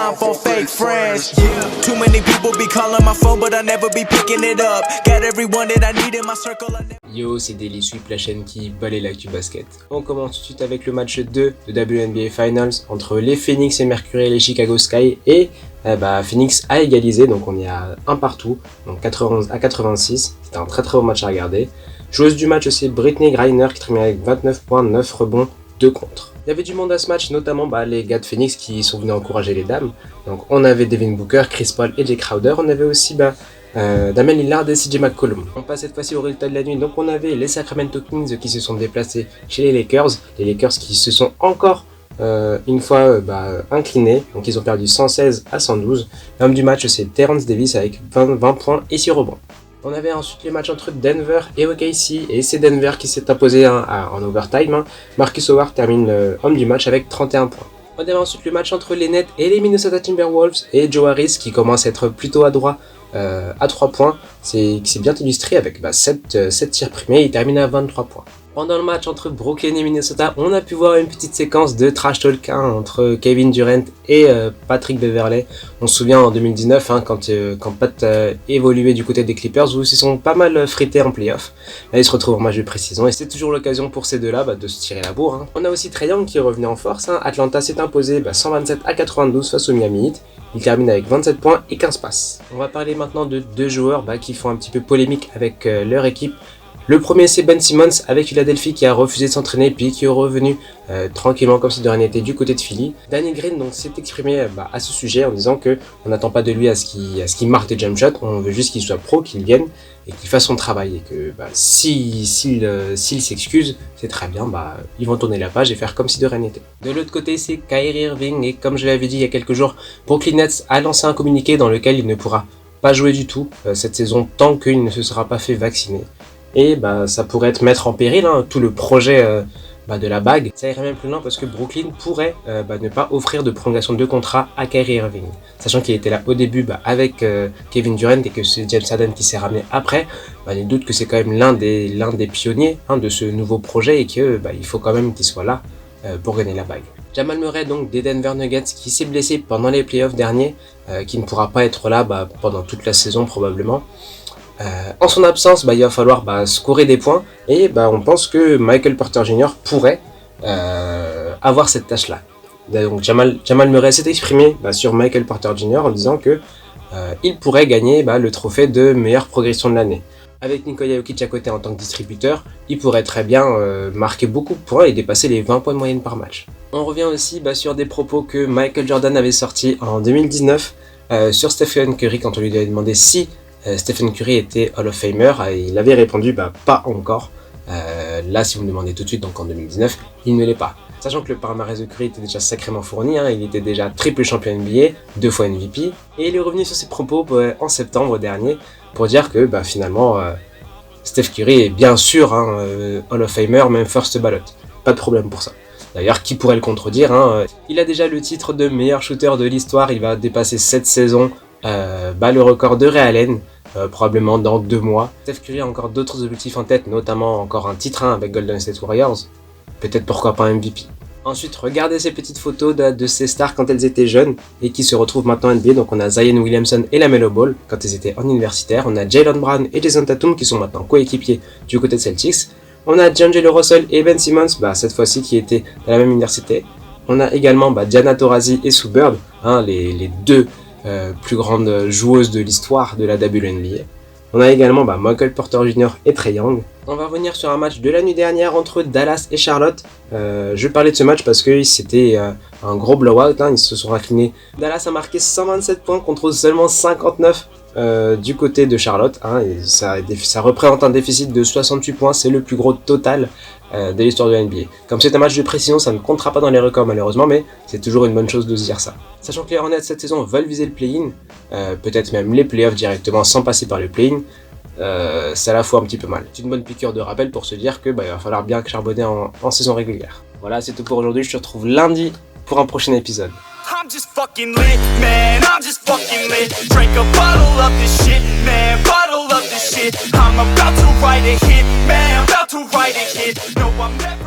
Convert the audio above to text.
time for fake friends. Too many people be calling my phone, but I never be picking it up. Got everyone that I need in my circle. Yo, c'est Daily Sweep, la chaîne qui balaye l'actu basket. On commence tout de suite avec le match 2 de WNBA Finals entre les Phoenix et Mercury et les Chicago Sky. Et Phoenix a égalisé, donc on est à 1 partout, donc 91 à 86. C'était un très très bon match à regarder. Joueuse du match aussi, Brittney Griner qui termine avec 29 points, 9 rebonds, 2 contre. Il y avait du monde à ce match, notamment les gars de Phoenix qui sont venus encourager les dames. Donc on avait Devin Booker, Chris Paul et Jay Crowder. On avait aussi Damian Lillard et CJ McCollum. On passe cette fois-ci au résultat de la nuit. Donc on avait les Sacramento Kings qui se sont déplacés chez les Lakers. Les Lakers qui se sont encore une fois inclinés. Donc ils ont perdu 116 à 112. L'homme du match c'est Terrence Davis avec 20 points et 6 rebonds. On avait ensuite les matchs entre Denver et OKC, et c'est Denver qui s'est imposé en overtime. Marcus Howard termine homme du match avec 31 points. On avait ensuite le match entre les Nets et les Minnesota Timberwolves, et Joe Harris qui commence à être plutôt adroit à 3 points, qui s'est bien illustré avec 7 tirs primés, il termine à 23 points. Pendant le match entre Brooklyn et Minnesota, on a pu voir une petite séquence de trash talk entre Kevin Durant et Patrick Beverley. On se souvient en 2019 quand Pat évoluait du côté des Clippers où ils se sont pas mal frités en playoff. Là ils se retrouvent en match de pré-saison et c'est toujours l'occasion pour ces deux-là de se tirer la bourre. On a aussi Trae Young qui est revenu en force. Atlanta s'est imposé 127 à 92 face au Miami Heat. Il termine avec 27 points et 15 passes. On va parler maintenant de deux joueurs qui font un petit peu polémique avec leur équipe. Le premier c'est Ben Simmons avec Philadelphie qui a refusé de s'entraîner puis qui est revenu tranquillement comme si de rien n'était du côté de Philly. Danny Green donc s'est exprimé à ce sujet en disant que on n'attend pas de lui à ce qu'il marque des jump shots, on veut juste qu'il soit pro, qu'il vienne et qu'il fasse son travail, et que s'il s'excuse, c'est très bien, ils vont tourner la page et faire comme si de rien n'était. De l'autre côté c'est Kyrie Irving, et comme je l'avais dit il y a quelques jours, Brooklyn Nets a lancé un communiqué dans lequel il ne pourra pas jouer du tout cette saison tant qu'il ne se sera pas fait vacciner. Et ça pourrait mettre en péril tout le projet de la bague. Ça irait même plus loin parce que Brooklyn pourrait ne pas offrir de prolongation de contrat à Kyrie Irving. Sachant qu'il était là au début avec Kevin Durant et que c'est James Harden qui s'est ramené après, il doute que c'est quand même l'un des pionniers de ce nouveau projet et que il faut quand même qu'il soit là pour gagner la bague. Jamal Murray donc des Denver Nuggets qui s'est blessé pendant les playoffs derniers, qui ne pourra pas être là pendant toute la saison probablement. En son absence, il va falloir scorer des points et on pense que Michael Porter Jr. pourrait avoir cette tâche-là. Donc Jamal Murray s'est exprimé sur Michael Porter Jr. en disant que il pourrait gagner le trophée de meilleure progression de l'année. Avec Nikola Jokic à côté en tant que distributeur, il pourrait très bien marquer beaucoup de points et dépasser les 20 points de moyenne par match. On revient aussi sur des propos que Michael Jordan avait sortis en 2019 sur Stephen Curry quand on lui avait demandé si Stephen Curry était Hall of Famer, et il avait répondu pas encore. Là si vous me demandez tout de suite, donc en 2019, il ne l'est pas. Sachant que le palmarès de Curry était déjà sacrément fourni, il était déjà triple champion NBA, 2 fois MVP, et il est revenu sur ses propos en septembre dernier pour dire que finalement Steph Curry est bien sûr Hall of Famer, même first ballot. Pas de problème pour ça. D'ailleurs, qui pourrait le contredire Il a déjà le titre de meilleur shooter de l'histoire, il va dépasser cette saison le record de Ray Allen, probablement dans 2 mois. Steph Curry a encore d'autres objectifs en tête, notamment encore un titre avec Golden State Warriors. Peut-être pourquoi pas un MVP. Ensuite, regardez ces petites photos de ces stars quand elles étaient jeunes et qui se retrouvent maintenant en NBA. Donc on a Zion Williamson et LaMelo Ball quand ils étaient en universitaire. On a Jaylen Brown et Jason Tatum qui sont maintenant coéquipiers du côté de Celtics. On a D'Angelo Russell et Ben Simmons, cette fois-ci qui étaient dans la même université. On a également Diana Taurasi et Sue Bird, les deux plus grandes joueuses de l'histoire de la WNBA. On a également Michael Porter Jr. et Trae Young. On va revenir sur un match de la nuit dernière entre Dallas et Charlotte. Je parlais de ce match parce que c'était un gros blowout, ils se sont inclinés. Dallas a marqué 127 points contre seulement 59 du côté de Charlotte. Et ça représente un déficit de 68 points, c'est le plus gros total de l'histoire de la NBA. Comme c'est un match de précision, ça ne comptera pas dans les records malheureusement, mais c'est toujours une bonne chose de se dire ça. Sachant que les Hornets cette saison veulent viser le play-in, peut-être même les playoffs directement sans passer par le play-in, ça la fout un petit peu mal. C'est une bonne piqûre de rappel pour se dire que il va falloir bien charbonner en saison régulière. Voilà, c'est tout pour aujourd'hui, je te retrouve lundi pour un prochain épisode. I'm just fucking lit, man, I'm just fucking lit. Drink a bottle of this shit, man, bottle of this shit. I'm about to write a hit, man, about to write a hit. No, I'm never